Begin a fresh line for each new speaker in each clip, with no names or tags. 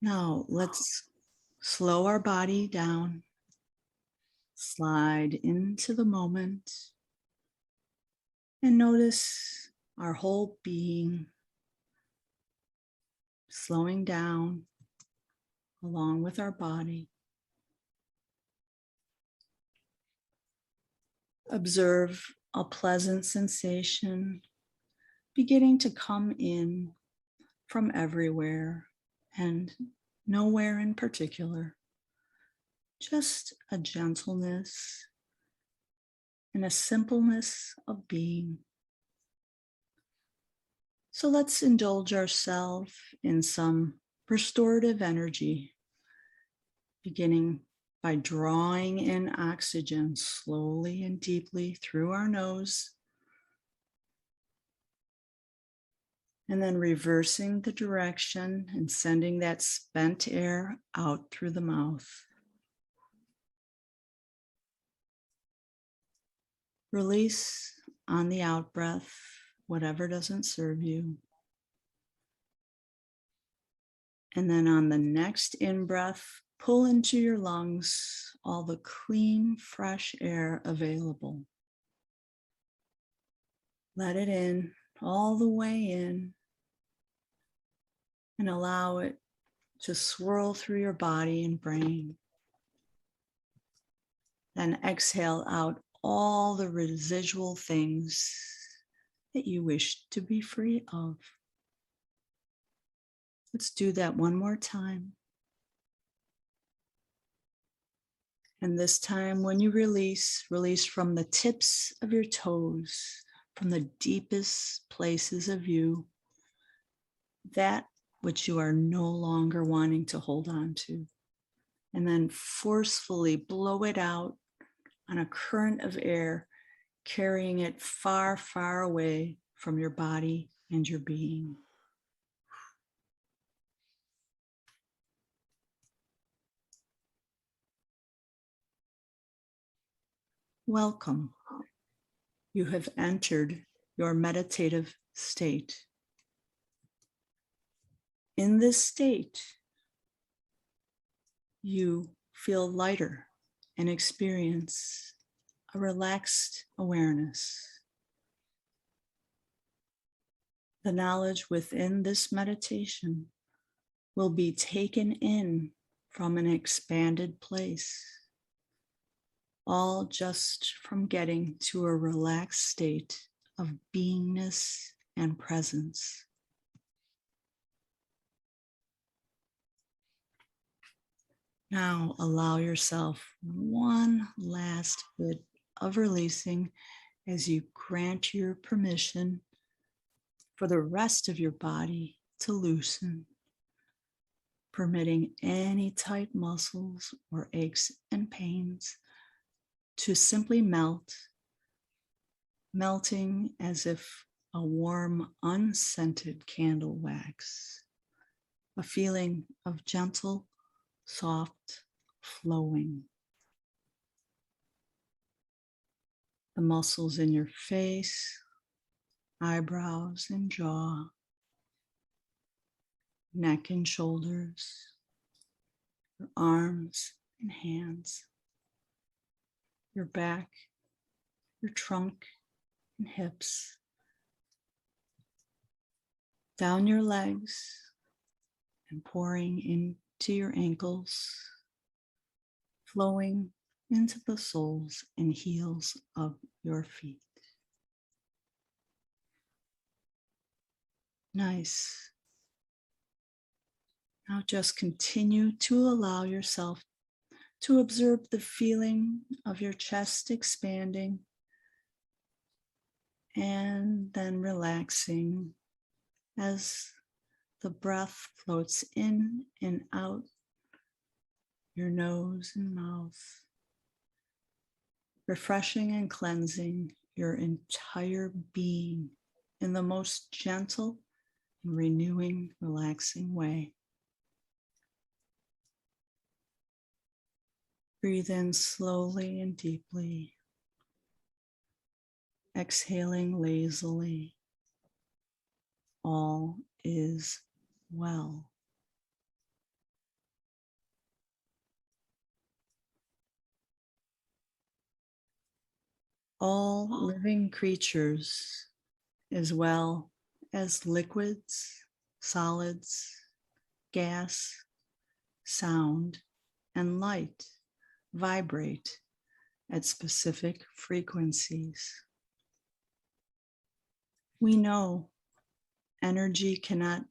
Now let's slow our body down, slide into the moment, and notice our whole being slowing down along with our body. Observe a pleasant sensation beginning to come in from everywhere and nowhere in particular. Just a gentleness and a simpleness of being. So let's indulge ourselves in some restorative energy, beginning by drawing in oxygen slowly and deeply through our nose, and then reversing the direction and sending that spent air out through the mouth. Release on the out breath whatever doesn't serve you. And then on the next in-breath, pull into your lungs all the clean, fresh air available. Let it in, all the way in, and allow it to swirl through your body and brain. Then exhale out all the residual things that you wish to be free of. Let's do that one more time. And this time when you release, release from the tips of your toes, from the deepest places of you, that which you are no longer wanting to hold on to. And then forcefully blow it out on a current of air, carrying it far, far away from your body and your being. Welcome. You have entered your meditative state. In this state, you feel lighter and experience a relaxed awareness. The knowledge within this meditation will be taken in from an expanded place, all just from getting to a relaxed state of beingness and presence. Now allow yourself one last bit of releasing as you grant your permission for the rest of your body to loosen, permitting any tight muscles or aches and pains to simply melt, melting as if a warm, unscented candle wax, a feeling of gentle, soft flowing. The muscles in your face, eyebrows and jaw, neck and shoulders, your arms and hands, your back, your trunk and hips, down your legs and pouring into your ankles, flowing into the soles and heels of your feet. Nice. Now just continue to allow yourself to observe the feeling of your chest expanding and then relaxing as the breath floats in and out your nose and mouth, refreshing and cleansing your entire being in the most gentle and renewing, relaxing way. Breathe in slowly and deeply, exhaling lazily. All is well. all living creatures, as well as liquids, solids, gas, sound, and light, vibrate at specific frequencies. We know energy cannot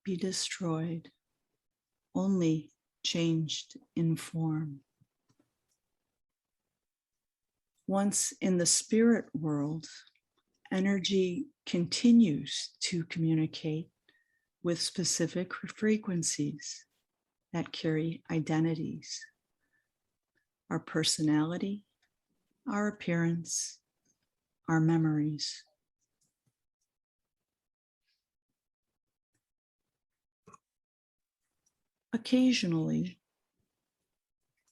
be destroyed, only changed in form. Once in the spirit world, energy continues to communicate with specific frequencies that carry identities, our personality, our appearance, our memories. Occasionally,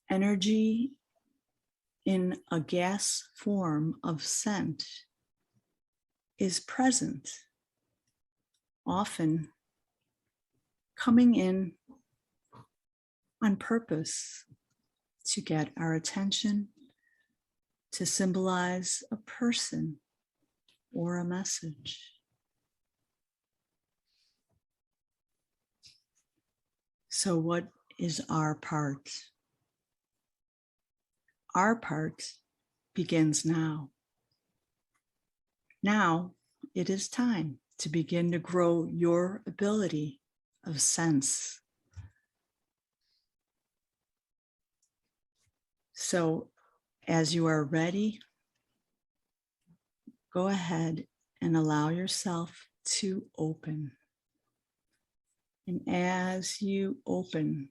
energy in a gas form of scent is present, often coming in on purpose to get our attention, to symbolize a person or a message. So what is our part? Our part begins now. Now it is time to begin to grow your ability of sense. So as you are ready, go ahead and allow yourself to open. And as you open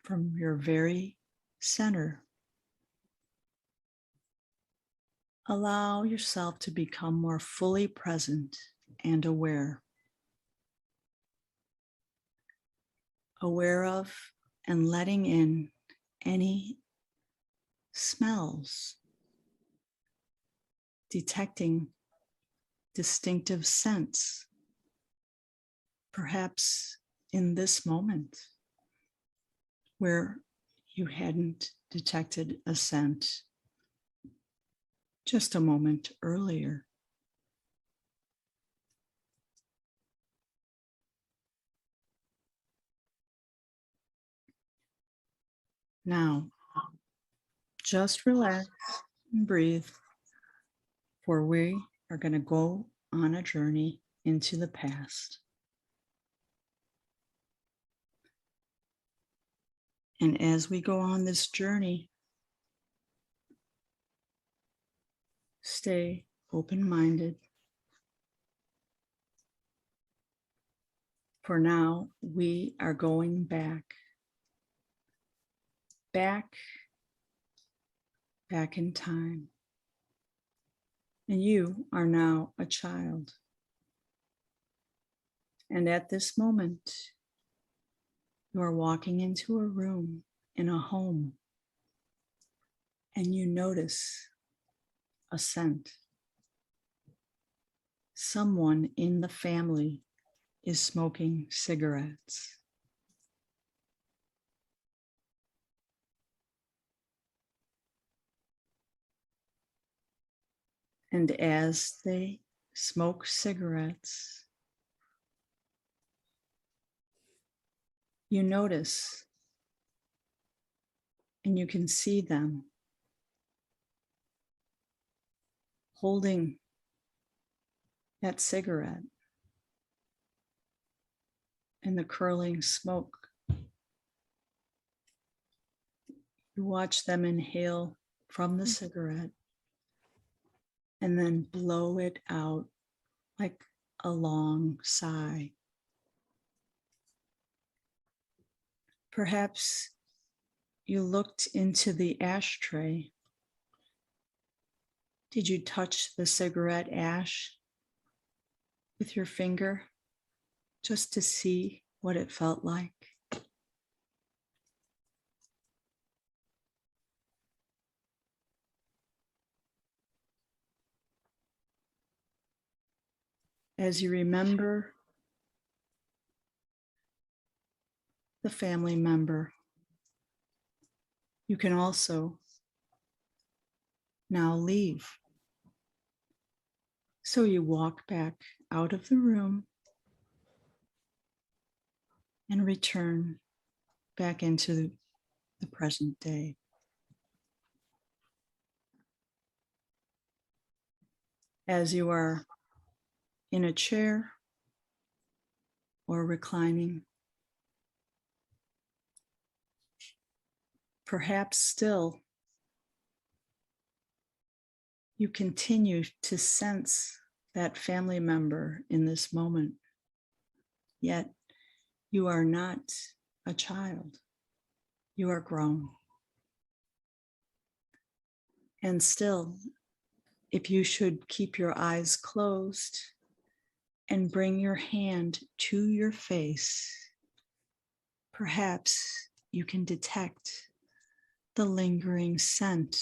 from your very center, allow yourself to become more fully present and aware of and letting in any smells, detecting distinctive scents, perhaps in this moment where you hadn't detected a scent just a moment earlier. Now, just relax and breathe, for we are going to go on a journey into the past. And as we go on this journey, stay open-minded. For now, we are going back in time. And you are now a child. And at this moment, you are walking into a room in a home, and you notice a scent. Someone in the family is smoking cigarettes. And as they smoke cigarettes, you notice and you can see them holding that cigarette and the curling smoke. You watch them inhale from the cigarette and then blow it out like a long sigh. Perhaps you looked into the ashtray. Did you touch the cigarette ash with your finger just to see what it felt like? As you remember the family member, you can also now leave So you walk back out of the room and return back into the present day. As you are in a chair or reclining, perhaps still you continue to sense that family member in this moment, yet you are not a child, you are grown. And still, if you should keep your eyes closed and bring your hand to your face, perhaps you can detect the lingering scent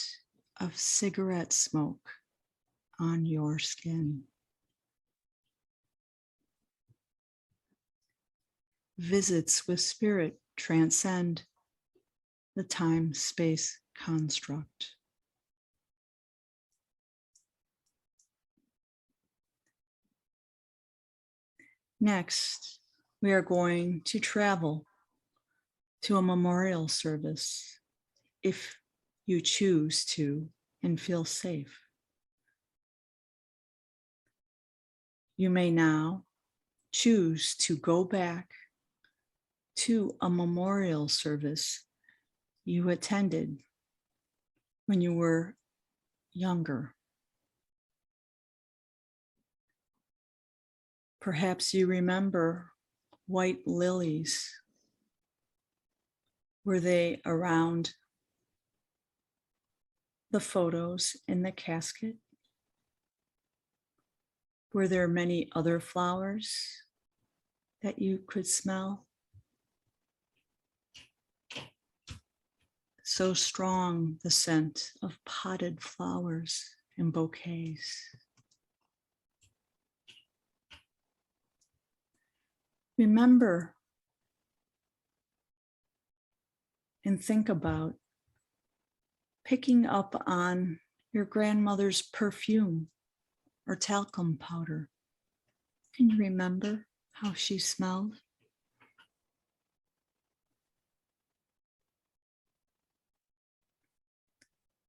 of cigarette smoke on your skin. Visits with spirit transcend the time-space construct. Next, we are going to travel to a memorial service if you choose to and feel safe. You may now choose to go back to a memorial service you attended when you were younger. Perhaps you remember white lilies. Were they around the photos in the casket? Were there many other flowers that you could smell? So strong the scent of potted flowers and bouquets. Remember and think about picking up on your grandmother's perfume or talcum powder. Can you remember how she smelled?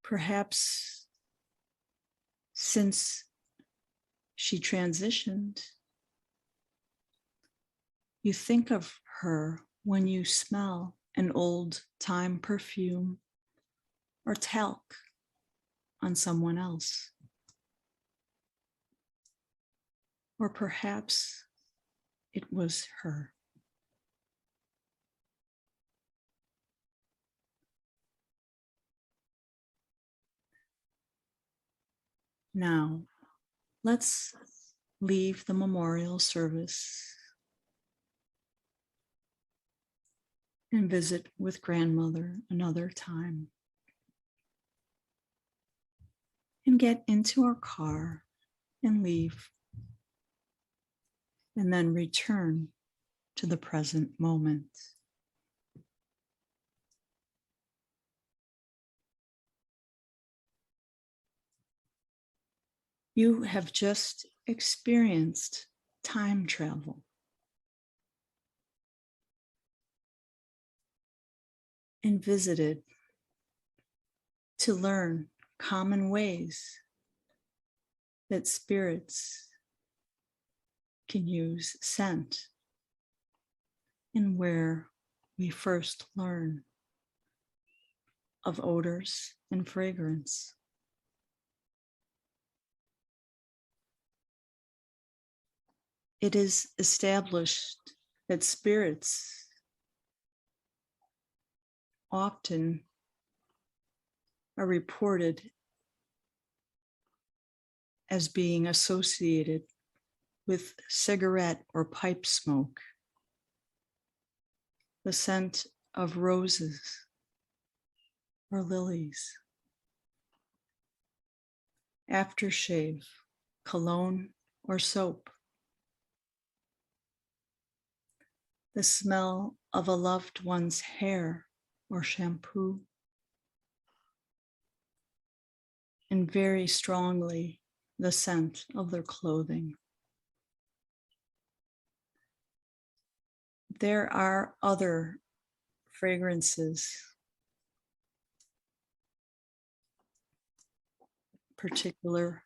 Perhaps since she transitioned, you think of her when you smell an old time perfume or talc on someone else. Or perhaps it was her. Now, let's leave the memorial service and visit with grandmother another time. And get into our car and leave. And then return to the present moment. You have just experienced time travel. And visited to learn common ways that spirits can use scent and where we first learn of odors and fragrance. It is established that spirits often are reported as being associated with cigarette or pipe smoke, the scent of roses or lilies, aftershave, cologne or soap, the smell of a loved one's hair or shampoo, and very strongly the scent of their clothing. There are other fragrances, particular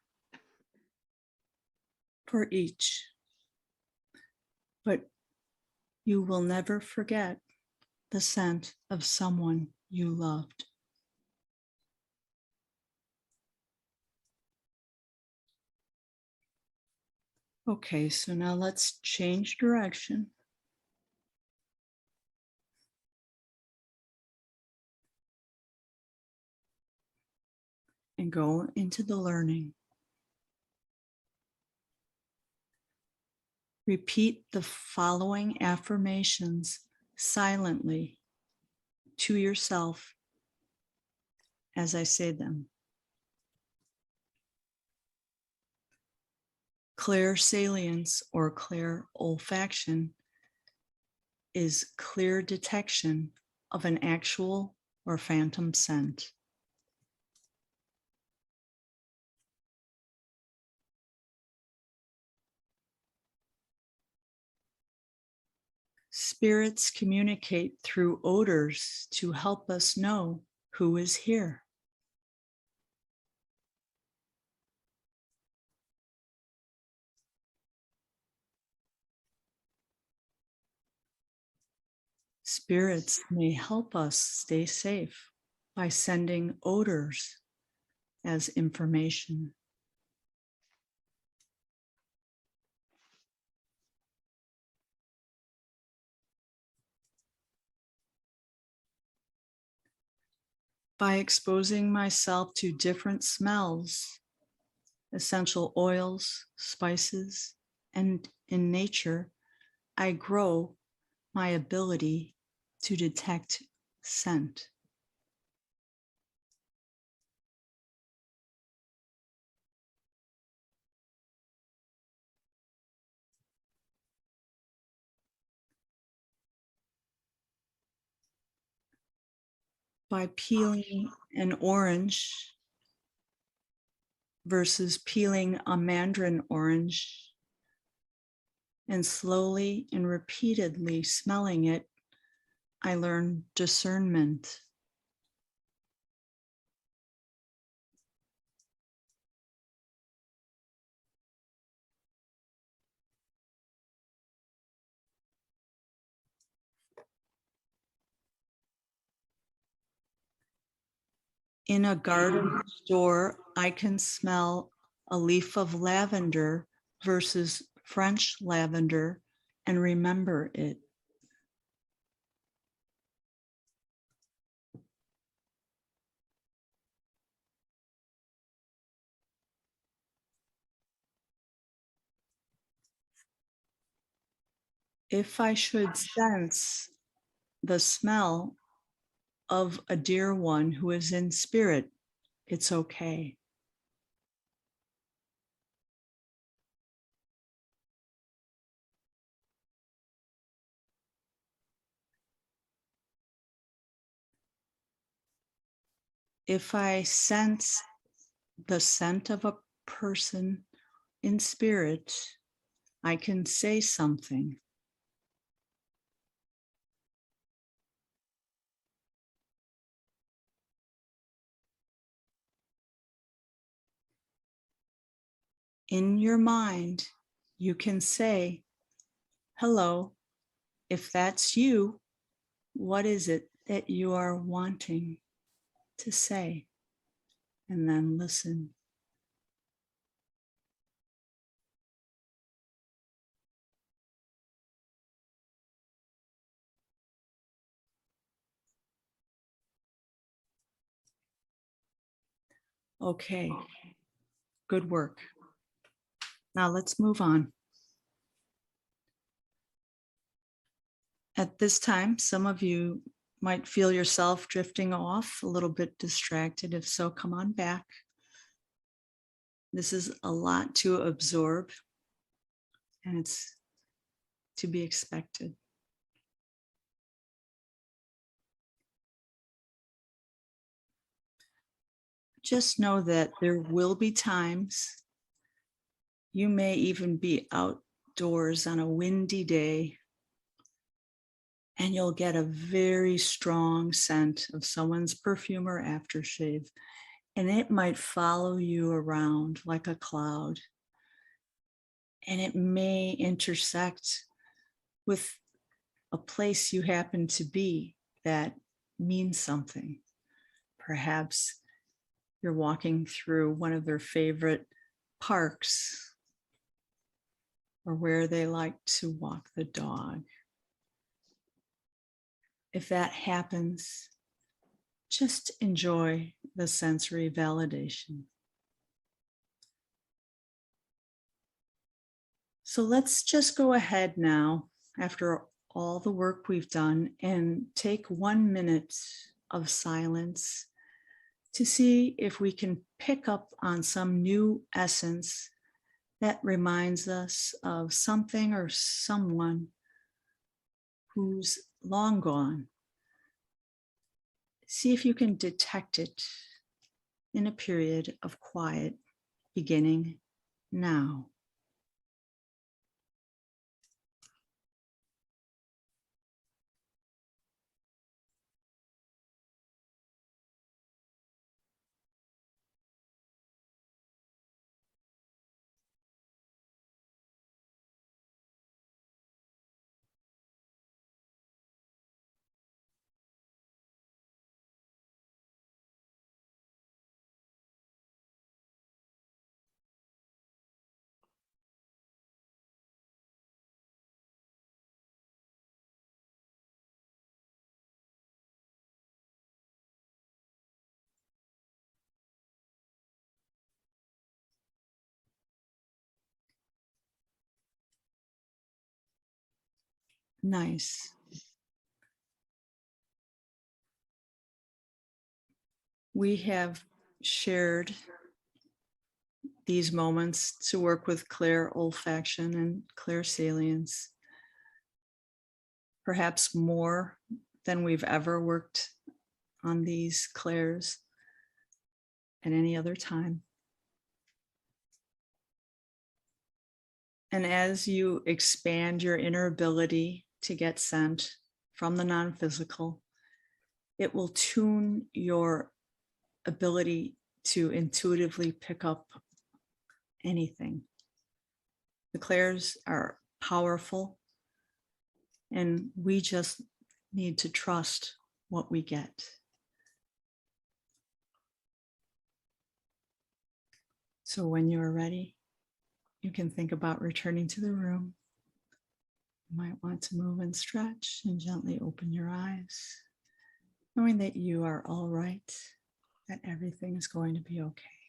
for each, but you will never forget the scent of someone you loved. Okay, so now let's change direction and go into the learning. Repeat the following affirmations silently to yourself as I say them. Clairsalience or clairolfaction is clear detection of an actual or phantom scent. Spirits communicate through odors to help us know who is here. Spirits may help us stay safe by sending odors as information. By exposing myself to different smells, essential oils, spices, and in nature, I grow my ability to detect scent. By peeling an orange versus peeling a mandarin orange and slowly and repeatedly smelling it, I learn discernment. In a garden store, I can smell a leaf of lavender versus French lavender and remember it. If I should sense the smell of a dear one who is in spirit, it's okay. If I sense the scent of a person in spirit, I can say something. In your mind, you can say, hello, if that's you, what is it that you are wanting to say? And then listen. Okay, good work. Now let's move on. At this time, some of you might feel yourself drifting off, a little bit distracted. If so, come on back. This is a lot to absorb, and it's to be expected. Just know that there will be times You may even be outdoors on a windy day, and you'll get a very strong scent of someone's perfume or aftershave, and it might follow you around like a cloud. And it may intersect with a place you happen to be that means something. Perhaps you're walking through one of their favorite parks or where they like to walk the dog. If that happens, just enjoy the sensory validation. So let's just go ahead now, after all the work we've done, and take 1 minute of silence to see if we can pick up on some new essence that reminds us of something or someone who's long gone. See if you can detect it in a period of quiet beginning now. Nice. We have shared these moments to work with Clairolfaction and Clairsalience, perhaps more than we've ever worked on these clairs at any other time. And as you expand your inner ability to get scent from the non-physical, it will tune your ability to intuitively pick up anything. The clairs are powerful, and we just need to trust what we get. So when you are ready, you can think about returning to the room. You might want to move and stretch and gently open your eyes, knowing that you are all right, that everything is going to be okay.